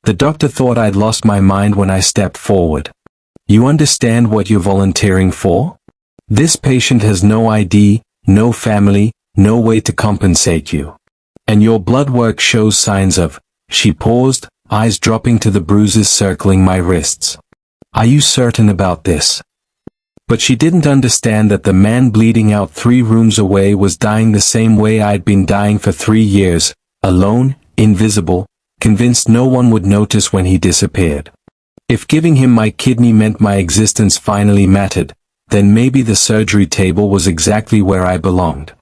The doctor thought I'd lost my mind when I stepped forward. You understand what you're volunteering for? This patient has no ID, no family, no way to compensate you. And your blood work shows signs of, she paused, eyes dropping to the bruises circling my wrists. Are you certain about this? But she didn't understand that the man bleeding out 3 rooms away was dying the same way I'd been dying for 3 years, alone, invisible, convinced no one would notice when he disappeared. If giving him my kidney meant my existence finally mattered, then maybe the surgery table was exactly where I belonged.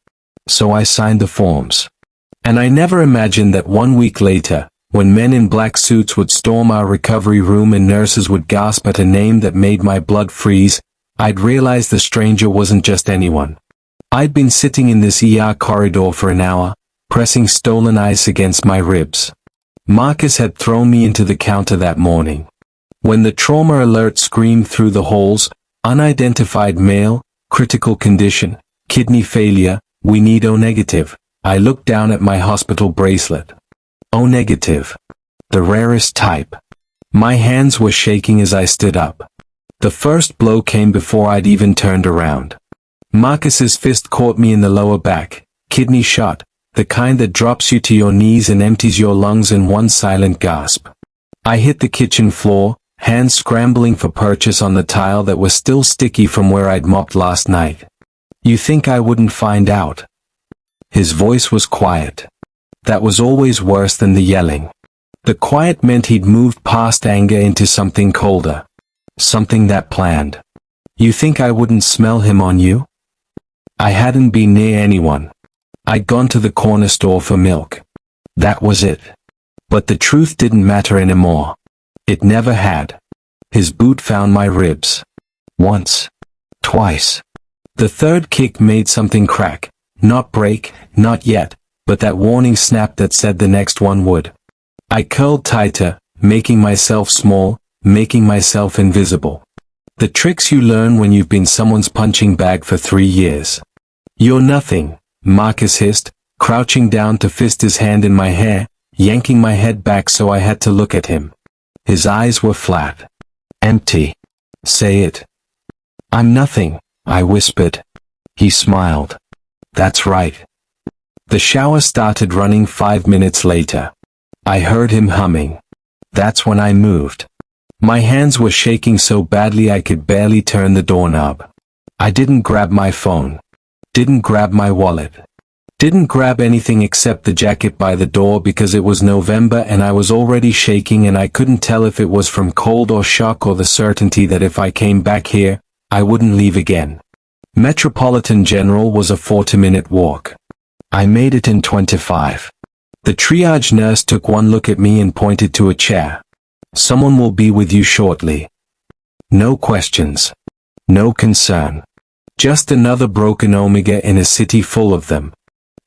So I signed the forms. And I never imagined that 1 week later, when men in black suits would storm our recovery room and nurses would gasp at a name that made my blood freeze, I'd realize the stranger wasn't just anyone. I'd been sitting in this ER corridor for an hour, pressing stolen ice against my ribs. Marcus had thrown me into the counter that morning. When the trauma alert screamed through the halls, unidentified male, critical condition, kidney failure, we need O negative, I looked down at my hospital bracelet. O negative. The rarest type. My hands were shaking as I stood up. The first blow came before I'd even turned around. Marcus's fist caught me in the lower back, kidney shot, the kind that drops you to your knees and empties your lungs in one silent gasp. I hit the kitchen floor, hands scrambling for purchase on the tile that was still sticky from where I'd mopped last night. You think I wouldn't find out? His voice was quiet. That was always worse than the yelling. The quiet meant he'd moved past anger into something colder. Something that planned. You think I wouldn't smell him on you? I hadn't been near anyone. I'd gone to the corner store for milk. That was it. But the truth didn't matter anymore. It never had. His boot found my ribs. Once. Twice. The third kick made something crack. Not break, not yet, but that warning snap that said the next one would. I curled tighter, making myself small, making myself invisible. The tricks you learn when you've been someone's punching bag for 3 years. You're nothing, Marcus hissed, crouching down to fist his hand in my hair, yanking my head back so I had to look at him. His eyes were flat. Empty. Say it. I'm nothing, I whispered. He smiled. That's right. The shower started running 5 minutes later. I heard him humming. That's when I moved. My hands were shaking so badly I could barely turn the doorknob. I didn't grab my phone. Didn't grab my wallet. Didn't grab anything except the jacket by the door because it was November and I was already shaking and I couldn't tell if it was from cold or shock or the certainty that if I came back here, I wouldn't leave again. Metropolitan General was a 40-minute walk. I made it in 25. The triage nurse took one look at me and pointed to a chair. Someone will be with you shortly. No questions. No concern. Just another broken omega in a city full of them.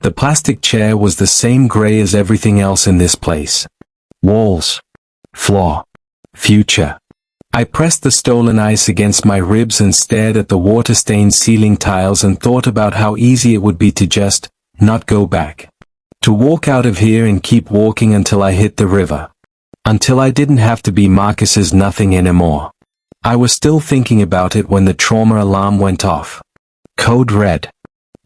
The plastic chair was the same gray as everything else in this place. Walls. Floor. Future. I pressed the stolen ice against my ribs and stared at the water-stained ceiling tiles and thought about how easy it would be to just not go back. To walk out of here and keep walking until I hit the river. Until I didn't have to be Marcus's nothing anymore. I was still thinking about it when the trauma alarm went off. Code red.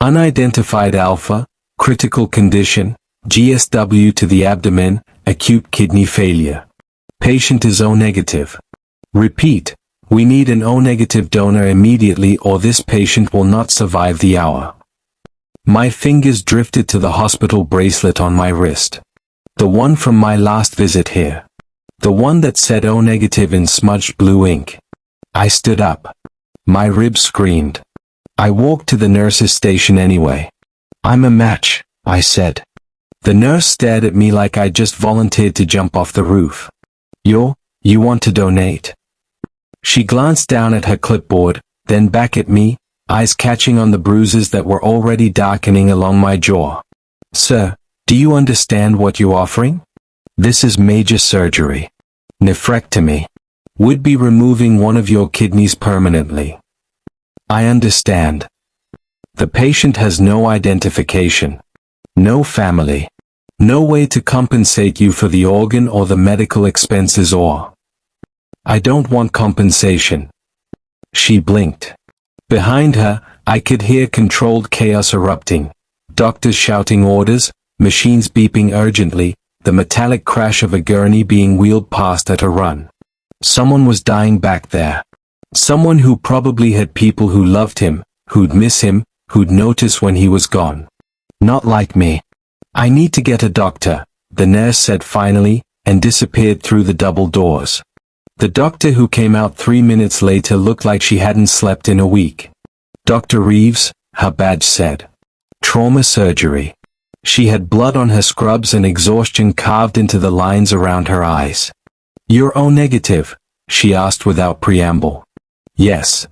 Unidentified alpha, critical condition, GSW to the abdomen, acute kidney failure. Patient is O negative. Repeat, we need an O negative donor immediately or this patient will not survive the hour. My fingers drifted to the hospital bracelet on my wrist. The one from my last visit here. The one that said O negative in smudged blue ink. I stood up. My ribs screamed. I walked to the nurse's station anyway. I'm a match, I said. The nurse stared at me like I just volunteered to jump off the roof. You want to donate? She glanced down at her clipboard, then back at me, eyes catching on the bruises that were already darkening along my jaw. Sir, do you understand what you're offering? This is major surgery. Nephrectomy. Would be removing one of your kidneys permanently. I understand. The patient has no identification. No family. No way to compensate you for the organ or the medical expenses or... I don't want compensation. She blinked. Behind her, I could hear controlled chaos erupting. Doctors shouting orders, machines beeping urgently, the metallic crash of a gurney being wheeled past at a run. Someone was dying back there. Someone who probably had people who loved him, who'd miss him, who'd notice when he was gone. Not like me. I need to get a doctor, the nurse said finally, and disappeared through the double doors. The doctor who came out 3 minutes later looked like she hadn't slept in a week. Dr. Reeves, her badge said. Trauma surgery. She had blood on her scrubs and exhaustion carved into the lines around her eyes. You're O negative? She asked without preamble. Yes.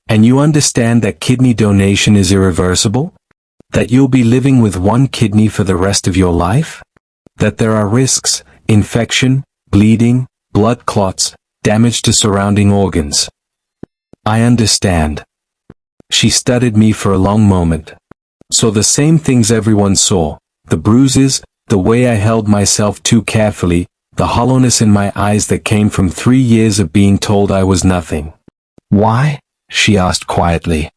And you understand that kidney donation is irreversible? That you'll be living with one kidney for the rest of your life? That there are risks, infection, bleeding, blood clots, damage to surrounding organs. I understand. She studied me for a long moment. Saw the same things everyone saw, the bruises, the way I held myself too carefully, the hollowness in my eyes that came from 3 years of being told I was nothing. Why? She asked quietly.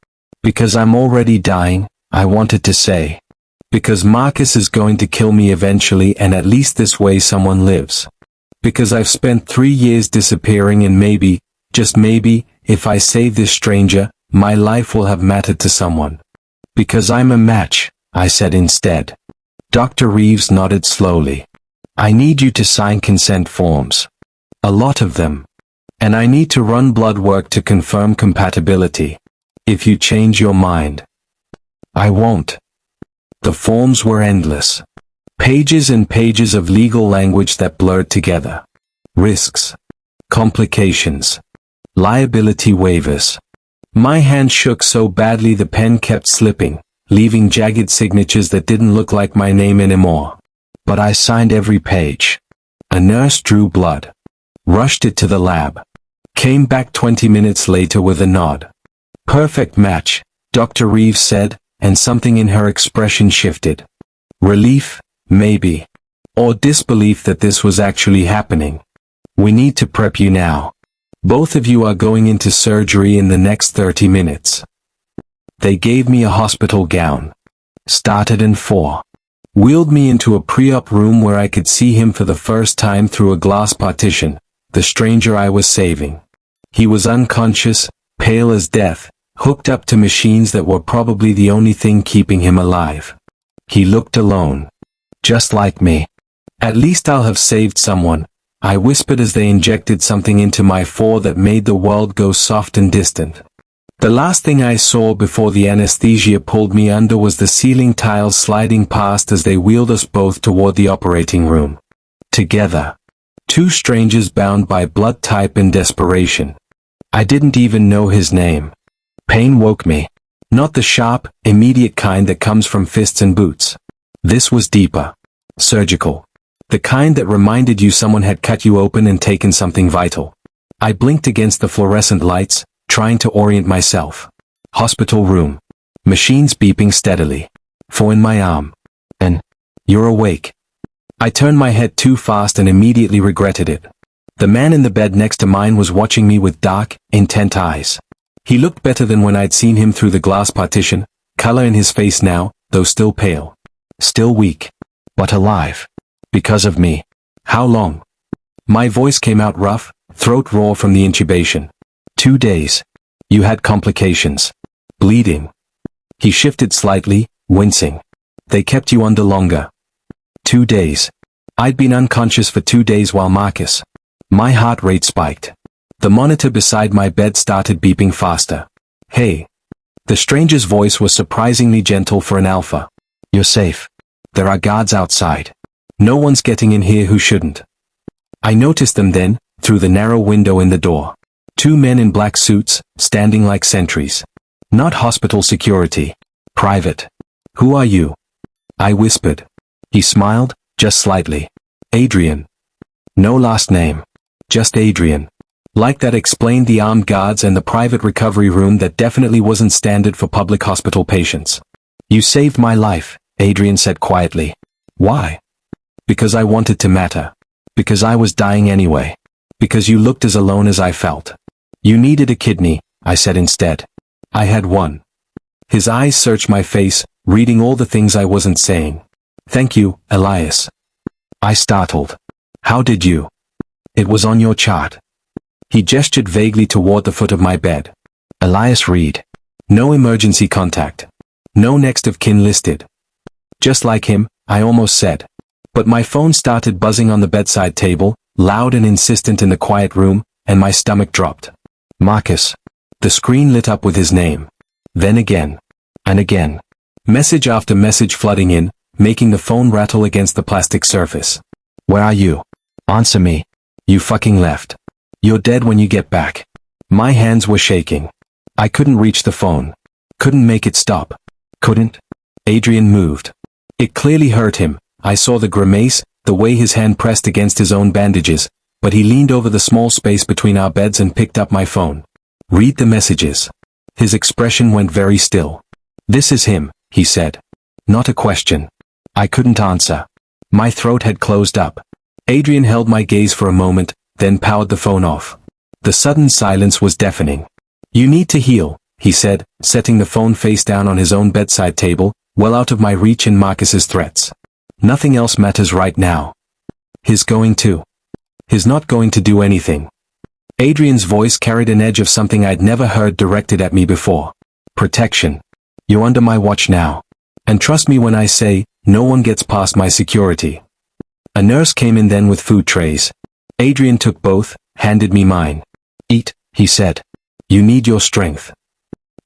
Because I'm already dying, I wanted to say. Because Marcus is going to kill me eventually and at least this way someone lives. Because I've spent 3 years disappearing and maybe, just maybe, if I save this stranger, my life will have mattered to someone. Because I'm a match, I said instead. Dr. Reeves nodded slowly. I need you to sign consent forms. A lot of them. And I need to run blood work to confirm compatibility. If you change your mind. I won't. The forms were endless. Pages and pages of legal language that blurred together. Risks. Complications. Liability waivers. My hand shook so badly the pen kept slipping, leaving jagged signatures that didn't look like my name anymore. But I signed every page. A nurse drew blood. Rushed it to the lab. Came back 20 minutes later with a nod. Perfect match, Dr. Reeves said, and something in her expression shifted. Relief, maybe. Or disbelief that this was actually happening. We need to prep you now. Both of you are going into surgery in the next 30 minutes. They gave me a hospital gown. Started in 4. Wheeled me into a pre-op room where I could see him for the first time through a glass partition, the stranger I was saving. He was unconscious, pale as death, hooked up to machines that were probably the only thing keeping him alive. He looked alone. Just like me. At least I'll have saved someone, I whispered as they injected something into my fore that made the world go soft and distant. The last thing I saw before the anesthesia pulled me under was the ceiling tiles sliding past as they wheeled us both toward the operating room. Together. 2 strangers bound by blood type and desperation. I didn't even know his name. Pain woke me. Not the sharp, immediate kind that comes from fists and boots. This was deeper. Surgical. The kind that reminded you someone had cut you open and taken something vital. I blinked against the fluorescent lights, trying to orient myself. Hospital room. Machines beeping steadily. 4 in my arm. And, you're awake. I turned my head too fast and immediately regretted it. The man in the bed next to mine was watching me with dark, intent eyes. He looked better than when I'd seen him through the glass partition, color in his face now, though still pale. Still weak. But alive. Because of me. How long? My voice came out rough, throat raw from the intubation. 2 days. You had complications. Bleeding. He shifted slightly, wincing. They kept you under longer. 2 days. I'd been unconscious for 2 days while Marcus. My heart rate spiked. The monitor beside my bed started beeping faster. Hey. The stranger's voice was surprisingly gentle for an alpha. You're safe. There are guards outside. No one's getting in here who shouldn't. I noticed them then, through the narrow window in the door. 2 men in black suits, standing like sentries. Not hospital security. Private. Who are you? I whispered. He smiled, just slightly. Adrian. No last name. Just Adrian. Like that explained the armed guards and the private recovery room that definitely wasn't standard for public hospital patients. You saved my life, Adrian said quietly. Why? Because I wanted to matter. Because I was dying anyway. Because you looked as alone as I felt. You needed a kidney, I said instead. I had one. His eyes searched my face, reading all the things I wasn't saying. Thank you, Elias. I startled. How did you? It was on your chart. He gestured vaguely toward the foot of my bed. Elias Reed. No emergency contact. No next of kin listed. Just like him, I almost said. But my phone started buzzing on the bedside table, loud and insistent in the quiet room, and my stomach dropped. Marcus. The screen lit up with his name. Then again. And again. Message after message flooding in, making the phone rattle against the plastic surface. Where are you? Answer me. You fucking left. You're dead when you get back. My hands were shaking. I couldn't reach the phone. Couldn't make it stop. Couldn't. Adrian moved. It clearly hurt him. I saw the grimace, the way his hand pressed against his own bandages, but he leaned over the small space between our beds and picked up my phone. Read the messages. His expression went very still. This is him, he said. Not a question. I couldn't answer. My throat had closed up. Adrian held my gaze for a moment, then powered the phone off. The sudden silence was deafening. You need to heal, he said, setting the phone face down on his own bedside table, well out of my reach and Marcus's threats. Nothing else matters right now. He's going to. He's not going to do anything. Adrian's voice carried an edge of something I'd never heard directed at me before. Protection. You're under my watch now. And trust me when I say, no one gets past my security. A nurse came in then with food trays. Adrian took both, handed me mine. Eat, he said. You need your strength.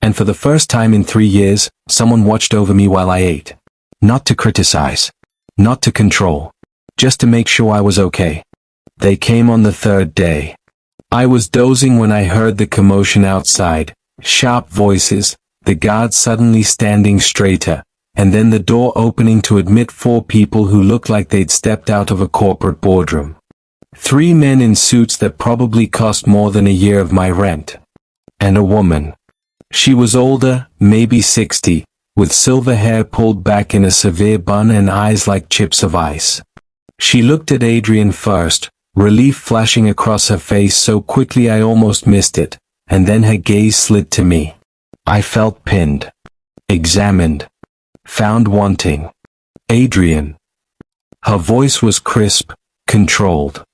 And for the first time in 3 years, someone watched over me while I ate. Not to criticize. Not to control. Just to make sure I was okay. They came on the third day. I was dozing when I heard the commotion outside, sharp voices, the guards suddenly standing straighter, and then the door opening to admit 4 people who looked like they'd stepped out of a corporate boardroom. 3 men in suits that probably cost more than a year of my rent. And a woman. She was older, maybe 60, with silver hair pulled back in a severe bun and eyes like chips of ice. She looked at Adrian first, relief flashing across her face so quickly I almost missed it, and then her gaze slid to me. I felt pinned. Examined. Found wanting. Adrian. Her voice was crisp, controlled.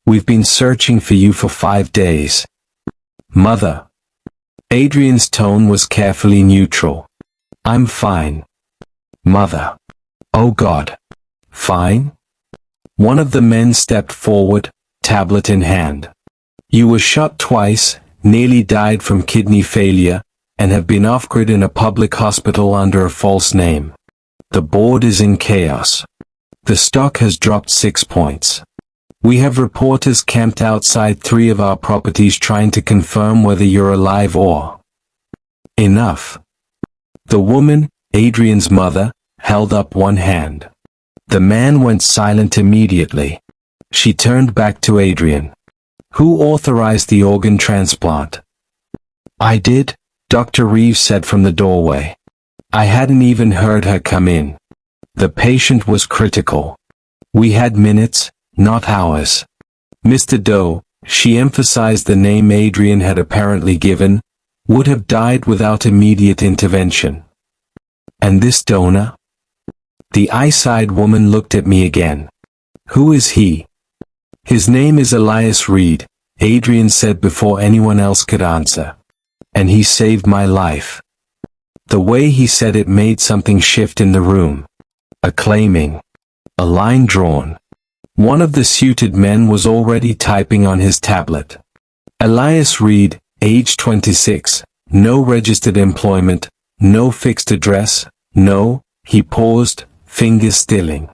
We've been searching for you for 5 days. Mother. Adrian's tone was carefully neutral. I'm fine. Mother. Oh God. Fine? One of the men stepped forward, tablet in hand. You were shot twice, nearly died from kidney failure, and have been off-grid in a public hospital under a false name. The board is in chaos. The stock has dropped 6 points. We have reporters camped outside 3 of our properties trying to confirm whether you're alive or... Enough. The woman, Adrian's mother, held up one hand. The man went silent immediately. She turned back to Adrian. Who authorized the organ transplant? I did, Dr. Reeves said from the doorway. I hadn't even heard her come in. The patient was critical. We had minutes, not hours. Mr. Doe, she emphasized the name Adrian had apparently given, would have died without immediate intervention. And this donor? The ice-eyed woman looked at me again. Who is he? His name is Elias Reed, Adrian said before anyone else could answer. And he saved my life. The way he said it made something shift in the room. A claiming. A line drawn. One of the suited men was already typing on his tablet. Elias Reed, age 26, no registered employment, no fixed address, no, he paused, fingers stilling.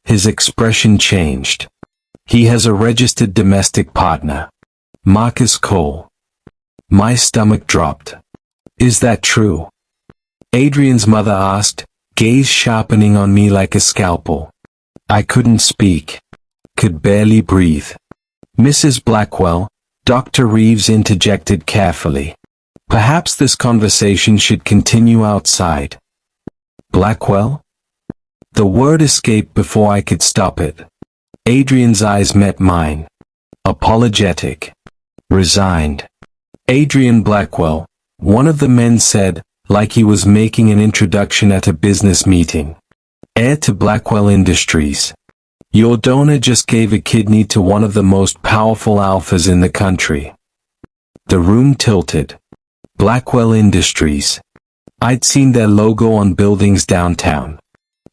His expression changed. He has a registered domestic partner. Marcus Cole. My stomach dropped. Is that true? Adrian's mother asked, gaze sharpening on me like a scalpel. I couldn't speak. Could barely breathe. Mrs. Blackwell, Dr. Reeves interjected carefully. Perhaps this conversation should continue outside. Blackwell? The word escaped before I could stop it. Adrian's eyes met mine. Apologetic. Resigned. Adrian Blackwell, one of the men said, like he was making an introduction at a business meeting. Heir to Blackwell Industries. Your donor just gave a kidney to one of the most powerful alphas in the country. The room tilted. Blackwell Industries. I'd seen their logo on buildings downtown.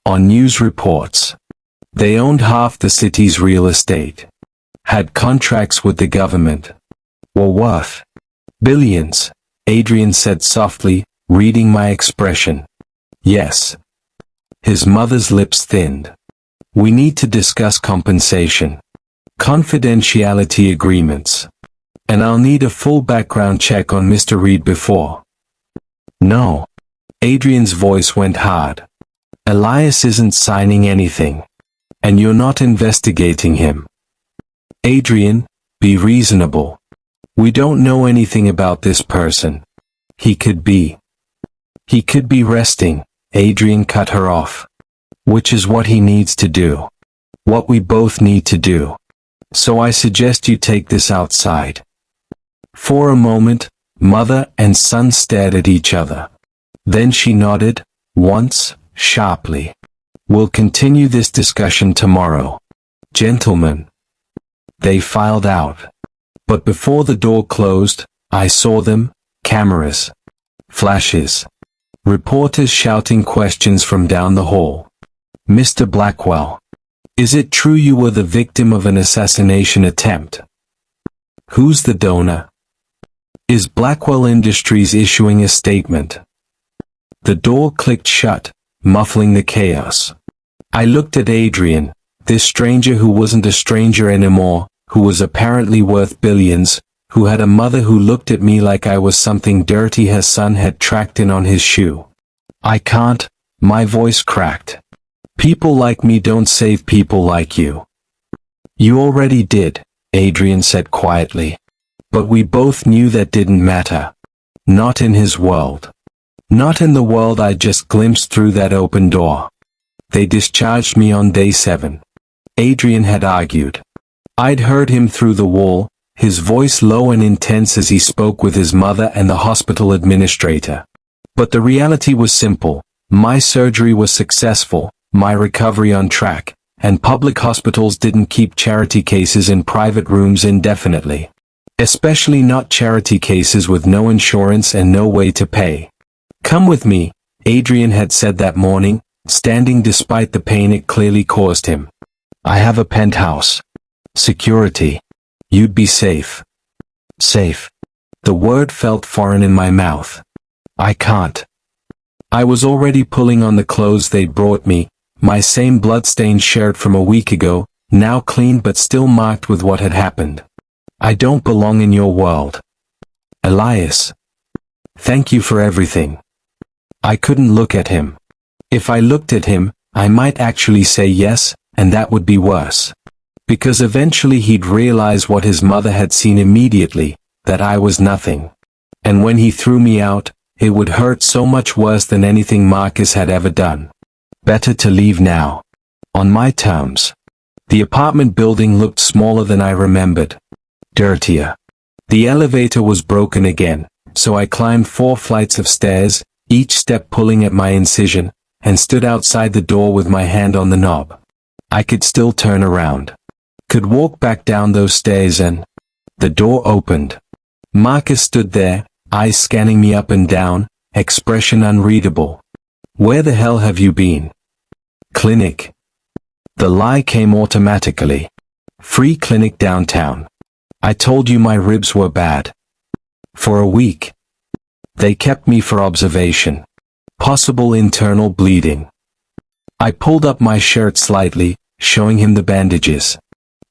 On news reports. They owned half the city's real estate. Had contracts with the government. Were worth billions, Adrian said softly, reading my expression. Yes. His mother's lips thinned. We need to discuss compensation. Confidentiality agreements. And I'll need a full background check on Mr. Reed before. No. Adrian's voice went hard. Elias isn't signing anything. And you're not investigating him. Adrian, be reasonable. We don't know anything about this person. He could be resting, Adrian cut her off. Which is what he needs to do. What we both need to do. So I suggest you take this outside. For a moment, mother and son stared at each other. Then she nodded, once, sharply. We'll continue this discussion tomorrow. Gentlemen. They filed out. But before the door closed, I saw them, cameras. Flashes. Reporters shouting questions from down the hall. Mr. Blackwell. Is it true you were the victim of an assassination attempt? Who's the donor? Is Blackwell Industries issuing a statement? The door clicked shut, muffling the chaos. I looked at Adrian, this stranger who wasn't a stranger anymore, who was apparently worth billions, who had a mother who looked at me like I was something dirty her son had tracked in on his shoe. I can't, my voice cracked. People like me don't save people like you. You already did, Adrian said quietly. But we both knew that didn't matter. Not in his world. Not in the world I just glimpsed through that open door. They discharged me on day 7. Adrian had argued. I'd heard him through the wall, his voice low and intense as he spoke with his mother and the hospital administrator. But the reality was simple. My surgery was successful, my recovery on track, and public hospitals didn't keep charity cases in private rooms indefinitely. Especially not charity cases with no insurance and no way to pay. Come with me, Adrian had said that morning, standing despite the pain it clearly caused him. I have a penthouse. Security. You'd be safe. Safe. The word felt foreign in my mouth. I can't. I was already pulling on the clothes they'd brought me, my same blood-stained shirt from a week ago, now clean but still marked with what had happened. I don't belong in your world. Elias. Thank you for everything. I couldn't look at him. If I looked at him, I might actually say yes, and that would be worse. Because eventually he'd realize what his mother had seen immediately, that I was nothing. And when he threw me out, it would hurt so much worse than anything Marcus had ever done. Better to leave now. On my terms. The apartment building looked smaller than I remembered. Dirtier. The elevator was broken again, so I climbed 4 flights of stairs, each step pulling at my incision, and stood outside the door with my hand on the knob. I could still turn around. Could walk back down those stairs and... The door opened. Marcus stood there, eyes scanning me up and down, expression unreadable. Where the hell have you been? Clinic. The lie came automatically. Free clinic downtown. I told you my ribs were bad. For a week. They kept me for observation. Possible internal bleeding. I pulled up my shirt slightly, showing him the bandages.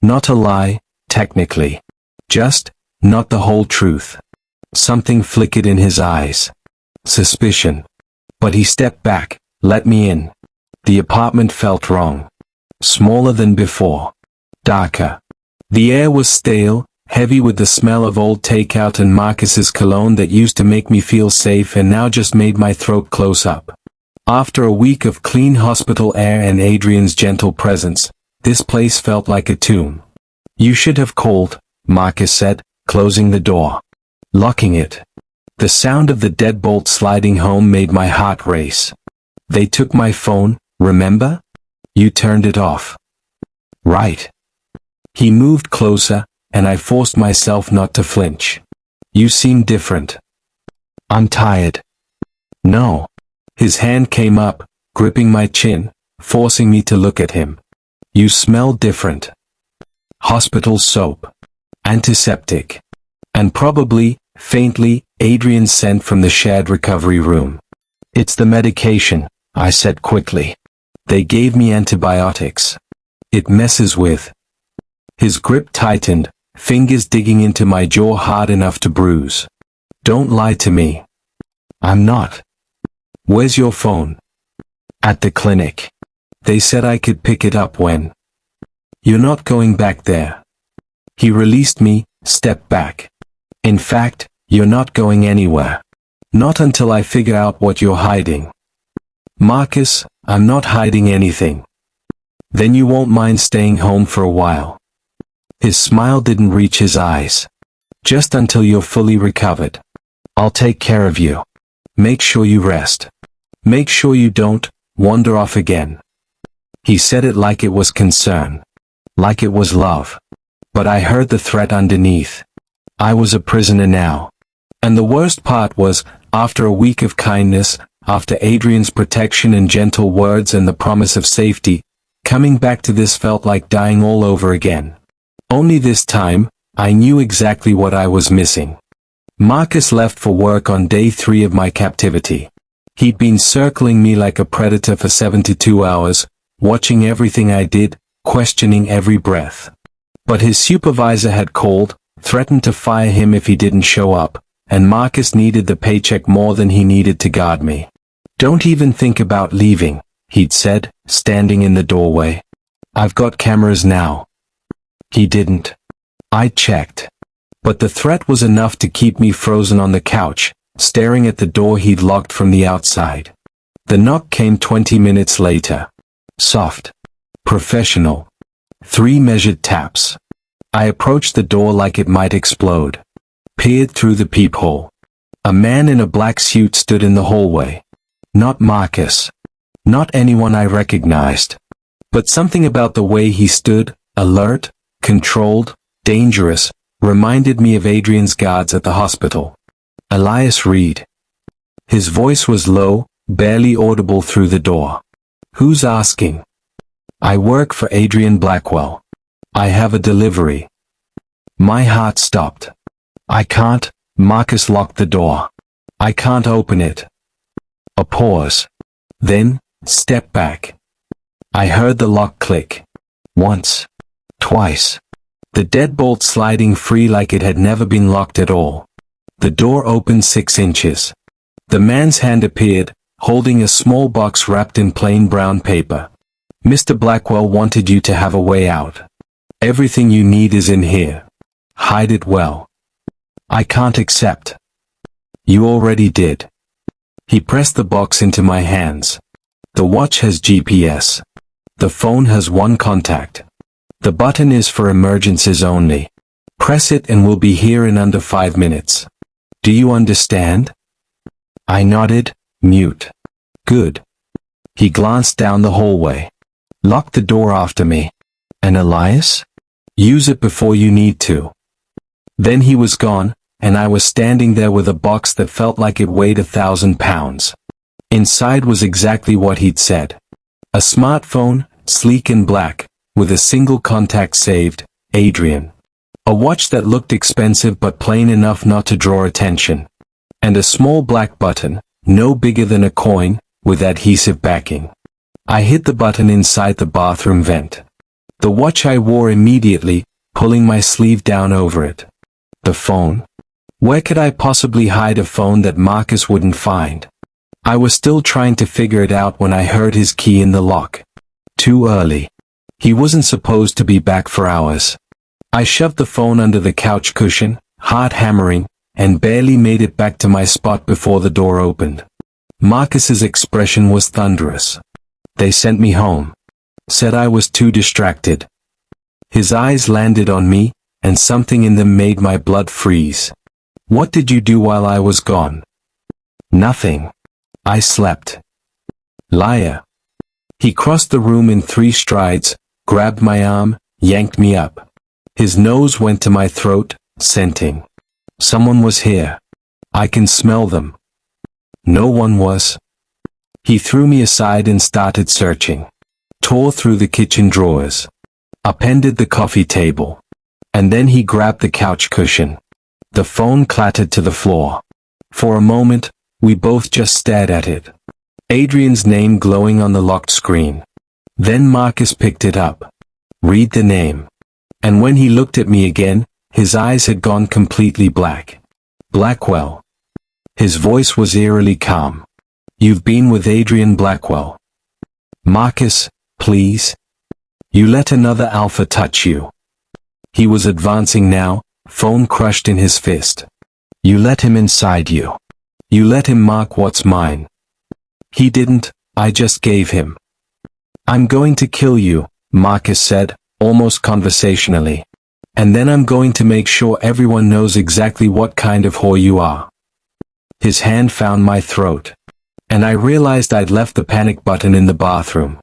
Not a lie, technically. Just, not the whole truth. Something flickered in his eyes. Suspicion. But he stepped back, let me in. The apartment felt wrong. Smaller than before. Darker. The air was stale, heavy with the smell of old takeout and Marcus's cologne that used to make me feel safe and now just made my throat close up. After a week of clean hospital air and Adrian's gentle presence, This place felt like a tomb. You should have called, Marcus said, closing the door. Locking it. The sound of the deadbolt sliding home made my heart race. They took my phone, remember? You turned it off. Right. He moved closer, and I forced myself not to flinch. You seem different. I'm tired. No. His hand came up, gripping my chin, forcing me to look at him. You smell different. Hospital soap. Antiseptic. And probably, faintly, Adrian's scent from the shared recovery room. It's the medication, I said quickly. They gave me antibiotics. It messes with. His grip tightened, fingers digging into my jaw hard enough to bruise. Don't lie to me. I'm not. Where's your phone? At the clinic. They said I could pick it up when. You're not going back there. He released me, stepped back. In fact, you're not going anywhere. Not until I figure out what you're hiding. Marcus, I'm not hiding anything. Then you won't mind staying home for a while. His smile didn't reach his eyes. Just until you're fully recovered. I'll take care of you. Make sure you rest. Make sure you don't wander off again. He said it like it was concern. Like it was love. But I heard the threat underneath. I was a prisoner now. And the worst part was, after a week of kindness, after Adrian's protection and gentle words and the promise of safety, coming back to this felt like dying all over again. Only this time, I knew exactly what I was missing. Marcus left for work on day 3 of my captivity. He'd been circling me like a predator for 72 hours, watching everything I did, questioning every breath. But his supervisor had called, threatened to fire him if he didn't show up, and Marcus needed the paycheck more than he needed to guard me. Don't even think about leaving, he'd said, standing in the doorway. I've got cameras now. He didn't. I checked. But the threat was enough to keep me frozen on the couch, staring at the door he'd locked from the outside. The knock came 20 minutes later. Soft. Professional. 3 measured taps. I approached the door like it might explode. Peered through the peephole. A man in a black suit stood in the hallway. Not Marcus. Not anyone I recognized. But something about the way he stood, alert, controlled, dangerous, reminded me of Adrian's guards at the hospital. Elias Reed. His voice was low, barely audible through the door. Who's asking? I work for Adrian Blackwell. I have a delivery. My heart stopped. I can't. Marcus locked the door. I can't open it. A pause. Then, step back. I heard the lock click. Once. Twice. The deadbolt sliding free like it had never been locked at all. The door opened 6 inches. The man's hand appeared, holding a small box wrapped in plain brown paper. Mr. Blackwell wanted you to have a way out. Everything you need is in here. Hide it well. I can't accept. You already did. He pressed the box into my hands. The watch has GPS. The phone has 1 contact. The button is for emergencies only. Press it and we'll be here in under 5 minutes. Do you understand? I nodded, mute. Good. He glanced down the hallway. Lock the door after me. And Elias? Use it before you need to. Then he was gone, and I was standing there with a box that felt like it weighed 1,000 pounds. Inside was exactly what he'd said. A smartphone, sleek and black, with a single contact saved, Adrian. A watch that looked expensive but plain enough not to draw attention. And a small black button, no bigger than a coin, with adhesive backing. I hit the button inside the bathroom vent. The watch I wore immediately, pulling my sleeve down over it. The phone. Where could I possibly hide a phone that Marcus wouldn't find? I was still trying to figure it out when I heard his key in the lock. Too early. He wasn't supposed to be back for hours. I shoved the phone under the couch cushion, heart hammering, and barely made it back to my spot before the door opened. Marcus's expression was thunderous. They sent me home. Said I was too distracted. His eyes landed on me, and something in them made my blood freeze. What did you do while I was gone? Nothing. I slept. Liar. He crossed the room in 3 strides, grabbed my arm, yanked me up. His nose went to my throat, scenting. Someone was here. I can smell them. No one was. He threw me aside and started searching. Tore through the kitchen drawers. Upended the coffee table. And then he grabbed the couch cushion. The phone clattered to the floor. For a moment, we both just stared at it. Adrian's name glowing on the locked screen. Then Marcus picked it up. Read the name. And when he looked at me again, his eyes had gone completely black. Blackwell. His voice was eerily calm. You've been with Adrian Blackwell. Marcus, please. You let another alpha touch you. He was advancing now, phone crushed in his fist. You let him inside you. You let him mark what's mine. He didn't, I just gave him. I'm going to kill you, Marcus said, almost conversationally. And then I'm going to make sure everyone knows exactly what kind of whore you are. His hand found my throat. And I realized I'd left the panic button in the bathroom.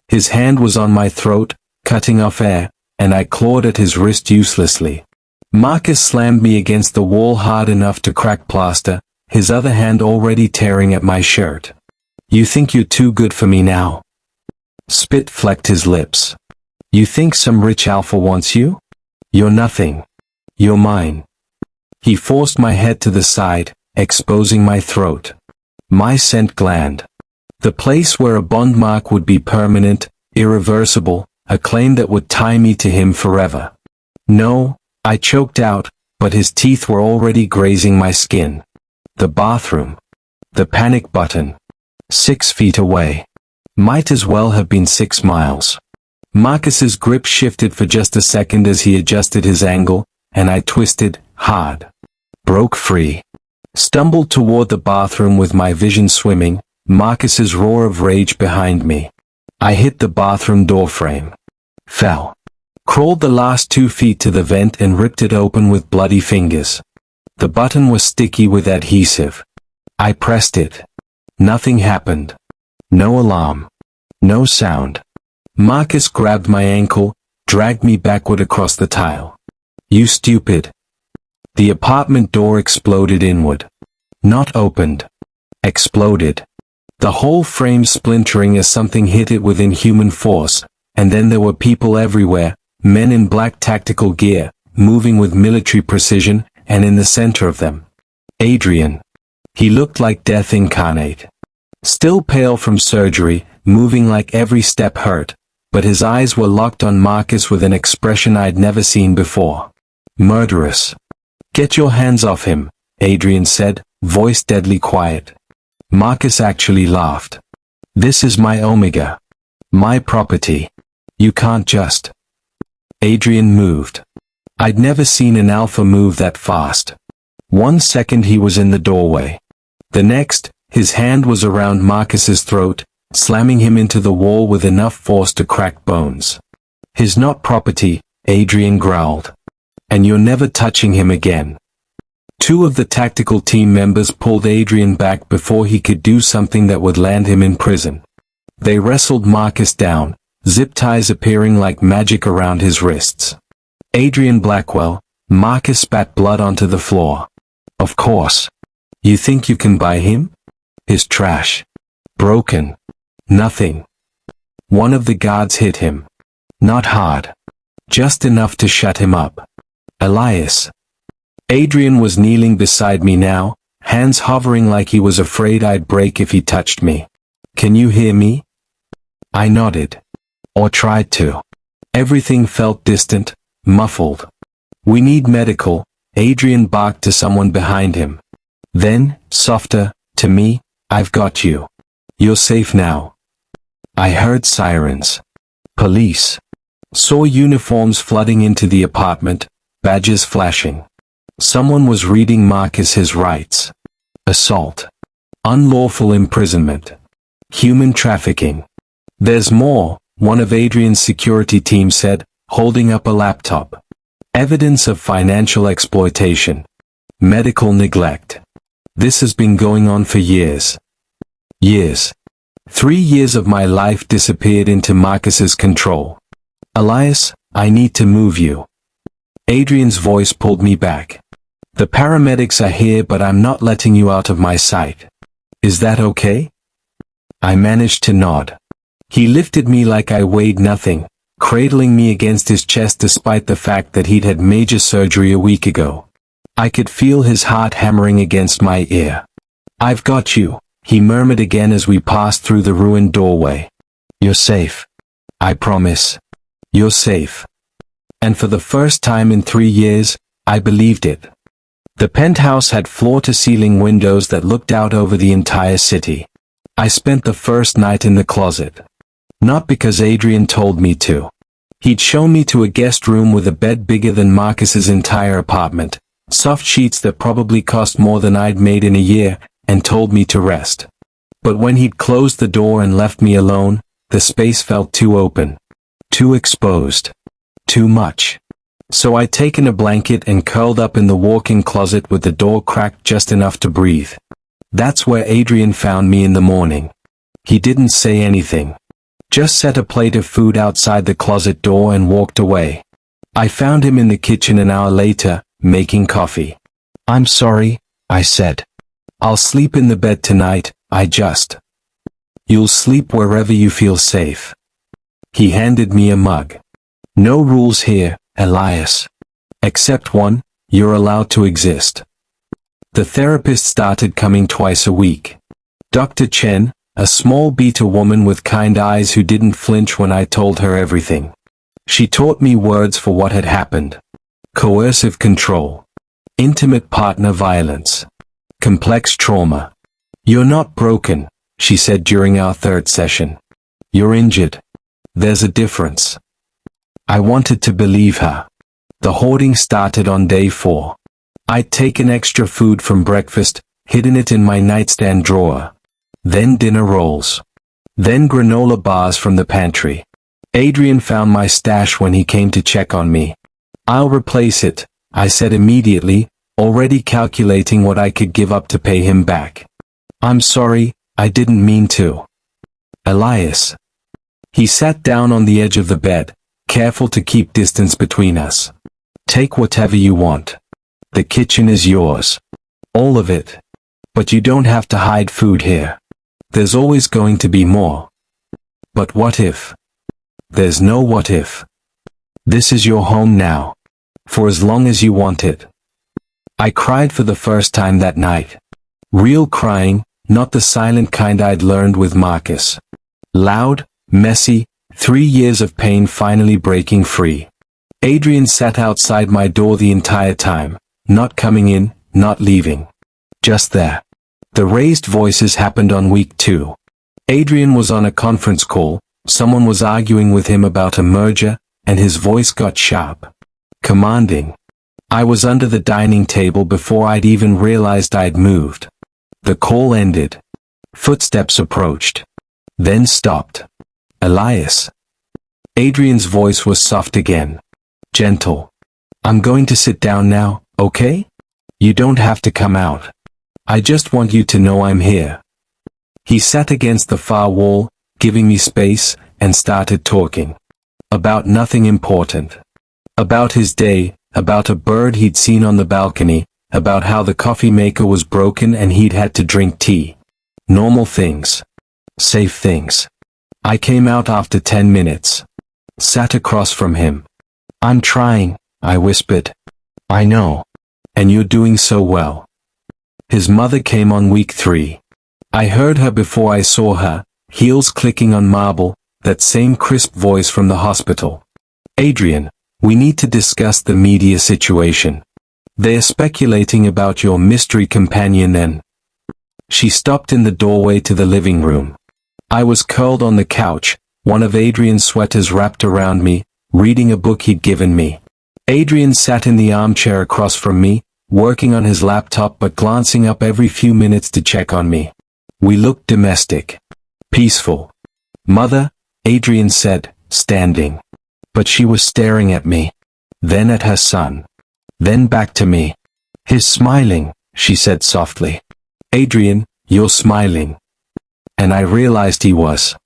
His hand was on my throat, cutting off air, and I clawed at his wrist uselessly. Marcus slammed me against the wall hard enough to crack plaster, his other hand already tearing at my shirt. You think you're too good for me now? Spit flecked his lips. You think some rich alpha wants you? You're nothing. You're mine. He forced my head to the side, exposing my throat. My scent gland. The place where a bond mark would be permanent, irreversible, a claim that would tie me to him forever. No, I choked out, but his teeth were already grazing my skin. The bathroom. The panic button. 6 feet away. Might as well have been 6 miles. Marcus's grip shifted for just a second as he adjusted his angle, and I twisted, hard. Broke free. Stumbled toward the bathroom with my vision swimming, Marcus's roar of rage behind me. I hit the bathroom door frame. Fell. Crawled the last 2 feet to the vent and ripped it open with bloody fingers. The button was sticky with adhesive. I pressed it. Nothing happened. No alarm. No sound. Marcus grabbed my ankle, dragged me backward across the tile. You stupid. The apartment door exploded inward. Not opened. Exploded. The whole frame splintering as something hit it with inhuman force, and then there were people everywhere, men in black tactical gear, moving with military precision, and in the center of them, Adrian. He looked like death incarnate. Still pale from surgery, moving like every step hurt, but his eyes were locked on Marcus with an expression I'd never seen before. Murderous. Get your hands off him, Adrian said, voice deadly quiet. Marcus actually laughed. This is my Omega. My property. You can't just. Adrian moved. I'd never seen an alpha move that fast. 1 second he was in the doorway. The next, his hand was around Marcus's throat, slamming him into the wall with enough force to crack bones. His not property, Adrian growled. And you're never touching him again. 2 of the tactical team members pulled Adrian back before he could do something that would land him in prison. They wrestled Marcus down, zip ties appearing like magic around his wrists. Adrian Blackwell, Marcus spat blood onto the floor. Of course. You think you can buy him? His trash. Broken. Nothing. One of the guards hit him. Not hard. Just enough to shut him up. Elias. Adrian was kneeling beside me now, hands hovering like he was afraid I'd break if he touched me. Can you hear me? I nodded. Or tried to. Everything felt distant, muffled. We need medical, Adrian barked to someone behind him. Then, softer, to me, I've got you. You're safe now. I heard sirens. Police. Saw uniforms flooding into the apartment, badges flashing. Someone was reading Marcus his rights. Assault. Unlawful imprisonment. Human trafficking. There's more, one of Adrian's security team said, holding up a laptop. Evidence of financial exploitation. Medical neglect. This has been going on for years. Years. 3 years of my life disappeared into Marcus's control. Elias, I need to move you. Adrian's voice pulled me back. The paramedics are here, but I'm not letting you out of my sight. Is that okay? I managed to nod. He lifted me like I weighed nothing, cradling me against his chest despite the fact that he'd had major surgery a week ago. I could feel his heart hammering against my ear. I've got you, he murmured again as we passed through the ruined doorway. You're safe. I promise. You're safe. And for the first time in 3 years, I believed it. The penthouse had floor-to-ceiling windows that looked out over the entire city. I spent the first night in the closet. Not because Adrian told me to. He'd shown me to a guest room with a bed bigger than Marcus's entire apartment, soft sheets that probably cost more than I'd made in a year, and told me to rest. But when he'd closed the door and left me alone, the space felt too open. Too exposed. Too much. So I'd taken a blanket and curled up in the walk-in closet with the door cracked just enough to breathe. That's where Adrian found me in the morning. He didn't say anything. Just set a plate of food outside the closet door and walked away. I found him in the kitchen an hour later, making coffee. I'm sorry, I said. I'll sleep in the bed tonight, You'll sleep wherever you feel safe. He handed me a mug. No rules here, Elias. Except one, you're allowed to exist. The therapist started coming twice a week. Dr. Chen, a small beta woman with kind eyes who didn't flinch when I told her everything. She taught me words for what had happened. Coercive control. Intimate partner violence. Complex trauma. You're not broken, she said during our third session. You're injured. There's a difference. I wanted to believe her. The hoarding started on day 4. I'd taken extra food from breakfast, hidden it in my nightstand drawer. Then dinner rolls. Then granola bars from the pantry. Adrian found my stash when he came to check on me. I'll replace it, I said immediately, already calculating what I could give up to pay him back. I'm sorry, I didn't mean to. Elias. He sat down on the edge of the bed, careful to keep distance between us. Take whatever you want. The kitchen is yours. All of it. But you don't have to hide food here. There's always going to be more. But what if? There's no what if. This is your home now. For as long as you want it. I cried for the first time that night. Real crying, not the silent kind I'd learned with Marcus. Loud, messy, 3 years of pain finally breaking free. Adrian sat outside my door the entire time, not coming in, not leaving. Just there. The raised voices happened on week 2. Adrian was on a conference call, someone was arguing with him about a merger, and his voice got sharp. Commanding. I was under the dining table before I'd even realized I'd moved. The call ended. Footsteps approached. Then stopped. Elias. Adrian's voice was soft again. Gentle. I'm going to sit down now, okay? You don't have to come out. I just want you to know I'm here. He sat against the far wall, giving me space, and started talking. About nothing important. About his day, about a bird he'd seen on the balcony, about how the coffee maker was broken and he'd had to drink tea. Normal things. Safe things. I came out after 10 minutes. Sat across from him. I'm trying, I whispered. I know. And you're doing so well. His mother came on week 3. I heard her before I saw her, heels clicking on marble, that same crisp voice from the hospital. Adrian, we need to discuss the media situation. They're speculating about your mystery companion then. She stopped in the doorway to the living room. I was curled on the couch, one of Adrian's sweaters wrapped around me, reading a book he'd given me. Adrian sat in the armchair across from me, working on his laptop but glancing up every few minutes to check on me. We looked domestic. Peaceful. Mother, Adrian said, standing. But she was staring at me. Then at her son. Then back to me. He's smiling, she said softly. Adrian, you're smiling. And I realized he was.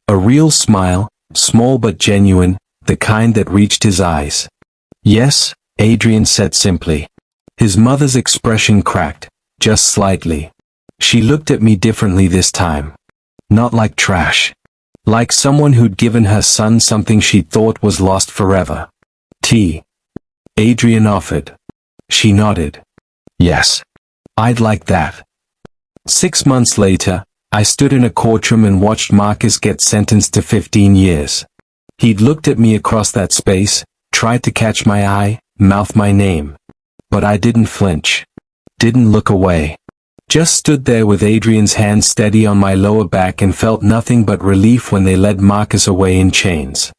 A real smile, small but genuine, the kind that reached his eyes. Yes, Adrian said simply. His mother's expression cracked, just slightly. She looked at me differently this time. Not like trash. Like someone who'd given her son something she thought was lost forever. Tea. Adrian offered. She nodded. Yes. I'd like that. 6 months later, I stood in a courtroom and watched Marcus get sentenced to 15 years. He'd looked at me across that space, tried to catch my eye, mouth my name. But I didn't flinch. Didn't look away. Just stood there with Adrian's hand steady on my lower back and felt nothing but relief when they led Marcus away in chains.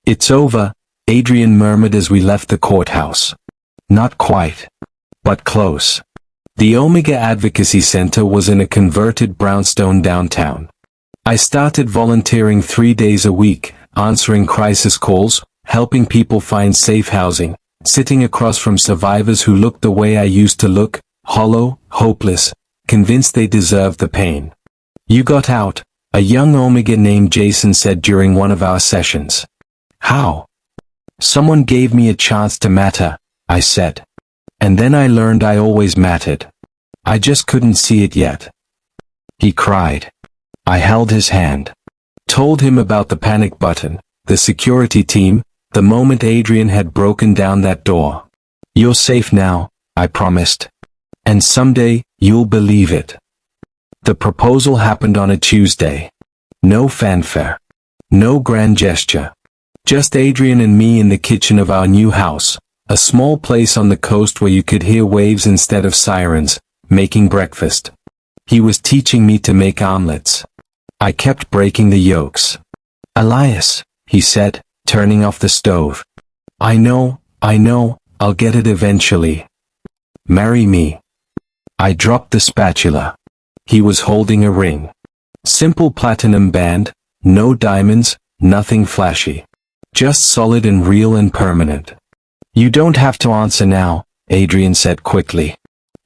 It's over, Adrian murmured as we left the courthouse. Not quite. But close. The Omega Advocacy Center was in a converted brownstone downtown. I started volunteering 3 days a week, answering crisis calls, helping people find safe housing, sitting across from survivors who looked the way I used to look, hollow, hopeless, convinced they deserved the pain. You got out, a young Omega named Jason said during one of our sessions. How? Someone gave me a chance to matter, I said. And then I learned I always mattered. I just couldn't see it yet. He cried. I held his hand. Told him about the panic button, the security team, the moment Adrian had broken down that door. You're safe now, I promised. And someday, you'll believe it. The proposal happened on a Tuesday. No fanfare. No grand gesture. Just Adrian and me in the kitchen of our new house, a small place on the coast where you could hear waves instead of sirens, making breakfast. He was teaching me to make omelets. I kept breaking the yolks. Elias, he said, turning off the stove. I know, I'll get it eventually. Marry me. I dropped the spatula. He was holding a ring. Simple platinum band, no diamonds, nothing flashy. Just solid and real and permanent. You don't have to answer now, Adrian said quickly.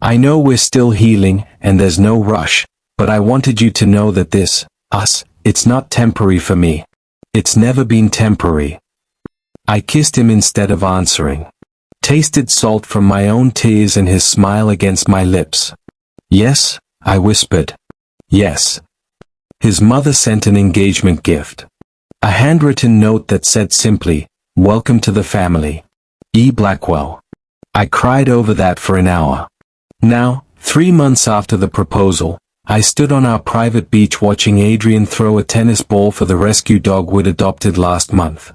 I know we're still healing, and there's no rush, but I wanted you to know that this, us, it's not temporary for me. It's never been temporary. I kissed him instead of answering. Tasted salt from my own tears and his smile against my lips. Yes, I whispered. Yes. His mother sent an engagement gift. A handwritten note that said simply, "Welcome to the family. E. Blackwell." I cried over that for an hour. Now, 3 months after the proposal, I stood on our private beach watching Adrian throw a tennis ball for the rescue dog we'd adopted last month.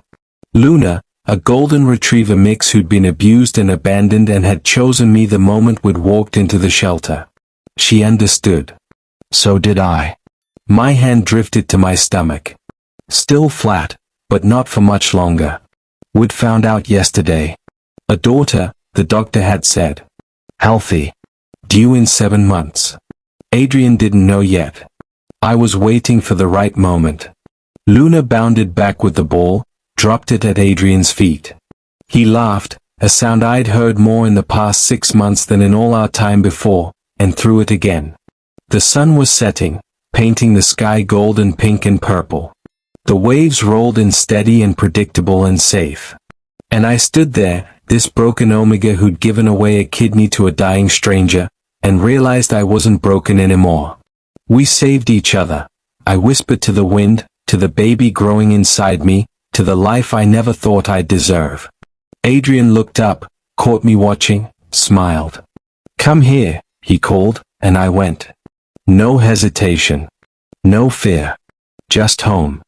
Luna, a golden retriever mix who'd been abused and abandoned and had chosen me the moment we'd walked into the shelter. She understood. So did I. My hand drifted to my stomach. Still flat, but not for much longer. We'd found out yesterday. A daughter, the doctor had said. Healthy. Due in 7 months. Adrian didn't know yet. I was waiting for the right moment. Luna bounded back with the ball, dropped it at Adrian's feet. He laughed, a sound I'd heard more in the past 6 months than in all our time before, and threw it again. The sun was setting, painting the sky gold and pink and purple. The waves rolled in steady and predictable and safe. And I stood there, this broken Omega who'd given away a kidney to a dying stranger, and realized I wasn't broken anymore. We saved each other. I whispered to the wind, to the baby growing inside me, to the life I never thought I'd deserve. Adrian looked up, caught me watching, smiled. Come here, he called, and I went. No hesitation. No fear. Just home.